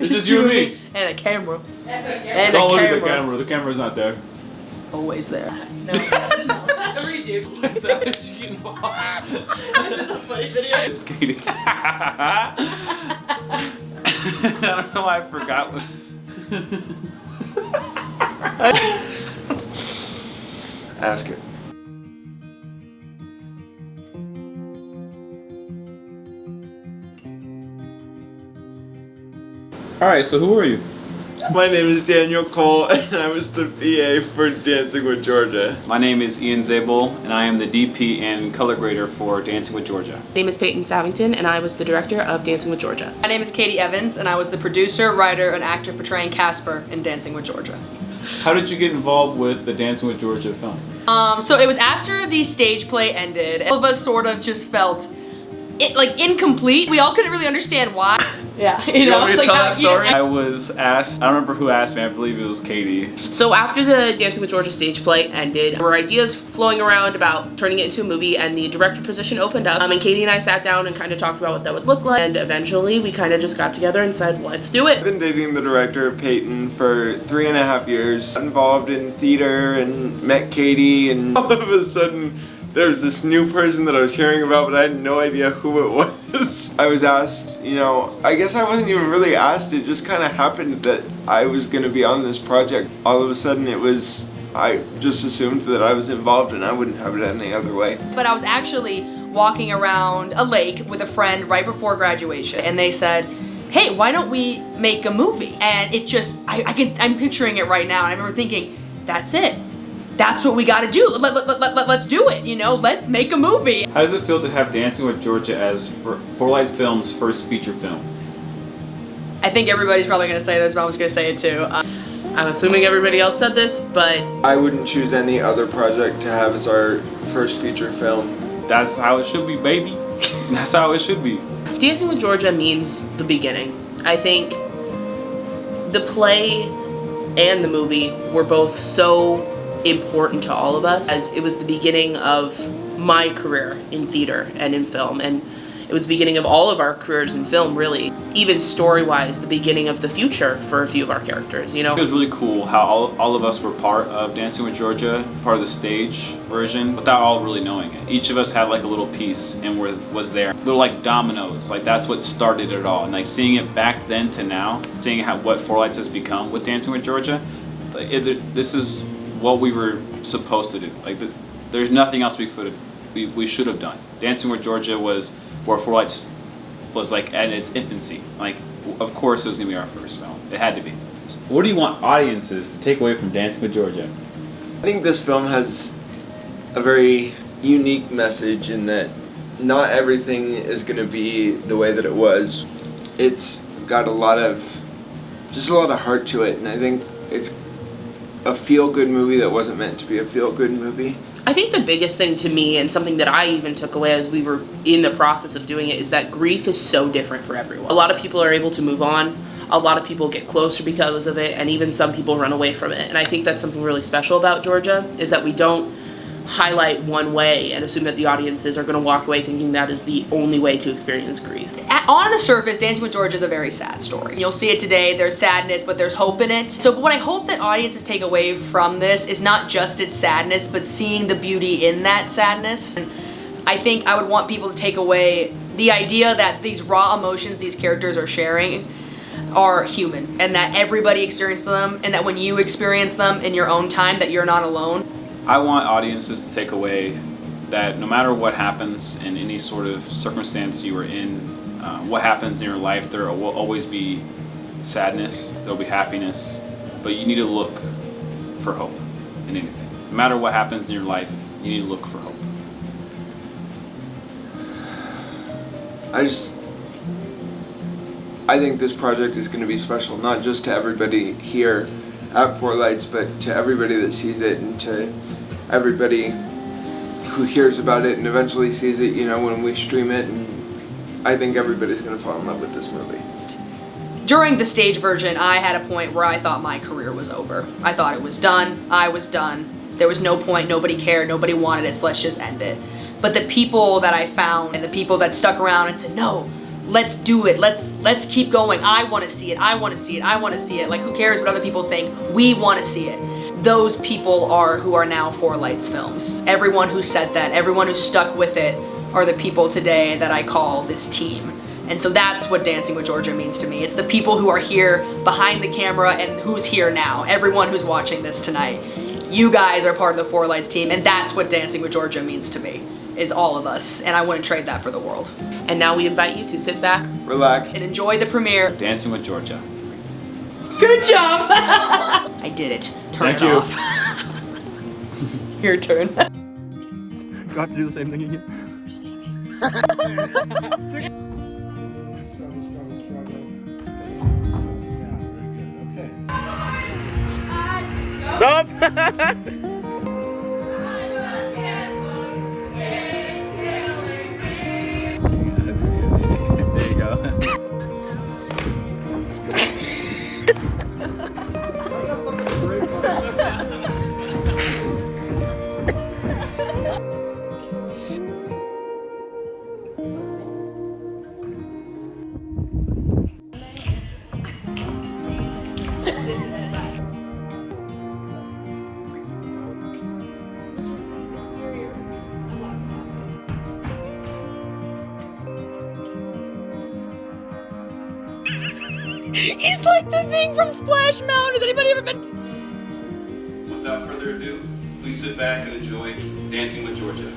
It's just you and me. And a camera. Don't look at the camera. The camera's not there. Always there. No. Redo. What's that? This is a funny video. It's Katie. I don't know why I forgot what. Ask it. Alright, so who are you? My name is Daniel Cole, and I was the PA for Dancing with Georgia. My name is Ian Zabel, and I am the DP and color grader for Dancing with Georgia. My name is Peyton Savington, and I was the director of Dancing with Georgia. My name is Katie Evans, and I was the producer, writer, and actor portraying Casper in Dancing with Georgia. How did you get involved with the Dancing with Georgia film? So it was after the stage play ended. All of us sort of just felt incomplete. We all couldn't really understand why. Yeah, you know, want me to tell that story? I was asked, I don't remember who asked me, I believe it was Katie. So after the Dancing with Georgia stage play ended, there were ideas flowing around about turning it into a movie, and the director position opened up. And Katie and I sat down and kind of talked about what that would look like. And eventually we kind of just got together and said, let's do it. I've been dating the director, Peyton, for 3.5 years. Involved in theater and met Katie, and all of a sudden, there was this new person that I was hearing about, but I had no idea who it was. I was asked, you know, I guess I wasn't even really asked, it just kind of happened that I was going to be on this project. All of a sudden I just assumed that I was involved and I wouldn't have it any other way. But I was actually walking around a lake with a friend right before graduation, and they said, hey, why don't we make a movie? And it just, I'm picturing it right now, and I remember thinking, that's it. That's what we gotta do. Let's do it, you know? Let's make a movie. How does it feel to have Dancing with Georgia as 4Light Films' first feature film? I think everybody's probably gonna say this, but I'm just gonna say it too. I'm assuming everybody else said this, but I wouldn't choose any other project to have as our first feature film. That's how it should be, baby. That's how it should be. Dancing with Georgia means the beginning. I think the play and the movie were both so important to all of us, as it was the beginning of my career in theater and in film, and it was the beginning of all of our careers in film, really. Even story-wise, the beginning of the future for a few of our characters, you know? It was really cool how all of us were part of Dancing with Georgia, part of the stage version, without all really knowing it. Each of us had like a little piece and was there. Little like dominoes, like that's what started it all. And like seeing it back then to now, seeing what 4Lights has become with Dancing with Georgia, this is what we were supposed to do. Like there's nothing else we should have done. Dancing with Georgia was where 4Lights was like at its infancy. Like, of course it was gonna be our first film. It had to be. What do you want audiences to take away from Dancing with Georgia? I think this film has a very unique message in that not everything is gonna be the way that it was. It's got just a lot of heart to it, and I think it's a feel-good movie that wasn't meant to be a feel-good movie. I think the biggest thing to me, and something that I even took away as we were in the process of doing it, is that grief is so different for everyone. A lot of people are able to move on, a lot of people get closer because of it, and even some people run away from it. And I think that's something really special about Georgia, is that we don't highlight one way and assume that the audiences are going to walk away thinking that is the only way to experience grief. On the surface, Dancing with Georgia is a very sad story. You'll see it today, there's sadness, but there's hope in it. So what I hope that audiences take away from this is not just its sadness, but seeing the beauty in that sadness. And I think I would want people to take away the idea that these raw emotions these characters are sharing are human, and that everybody experiences them, and that when you experience them in your own time, that you're not alone. I want audiences to take away that no matter what happens in any sort of circumstance you are in, what happens in your life, there will always be sadness, there'll be happiness, but you need to look for hope in anything. No matter what happens in your life, you need to look for hope. I think this project is going to be special, not just to everybody here at 4Lights, but to everybody that sees it, and to everybody who hears about it and eventually sees it, you know, when we stream it. And I think everybody's going to fall in love with this movie. During the stage version, I had a point where I thought my career was over. I thought it was done. I was done. There was no point. Nobody cared. Nobody wanted it. So let's just end it. But the people that I found and the people that stuck around and said, no, let's do it. Let's keep going. I want to see it. I want to see it. I want to see it. Like, who cares what other people think? We want to see it. Those people are who are now 4Lights Films. Everyone who said that, everyone who stuck with it, are the people today that I call this team. And so that's what Dancing with Georgia means to me. It's the people who are here behind the camera and who's here now. Everyone who's watching this tonight. You guys are part of the 4Lights team, and that's what Dancing with Georgia means to me, is all of us, and I wouldn't trade that for the world. And now we invite you to sit back, Relax. And enjoy the premiere. Dancing with Georgia. Good job! I did it. Turn Thank it you. off. Your turn. Do I have to do the same thing again? Stop! There you go. He's like the thing from Splash Mountain. Has anybody ever been? Without further ado, please sit back and enjoy Dancing with Georgia.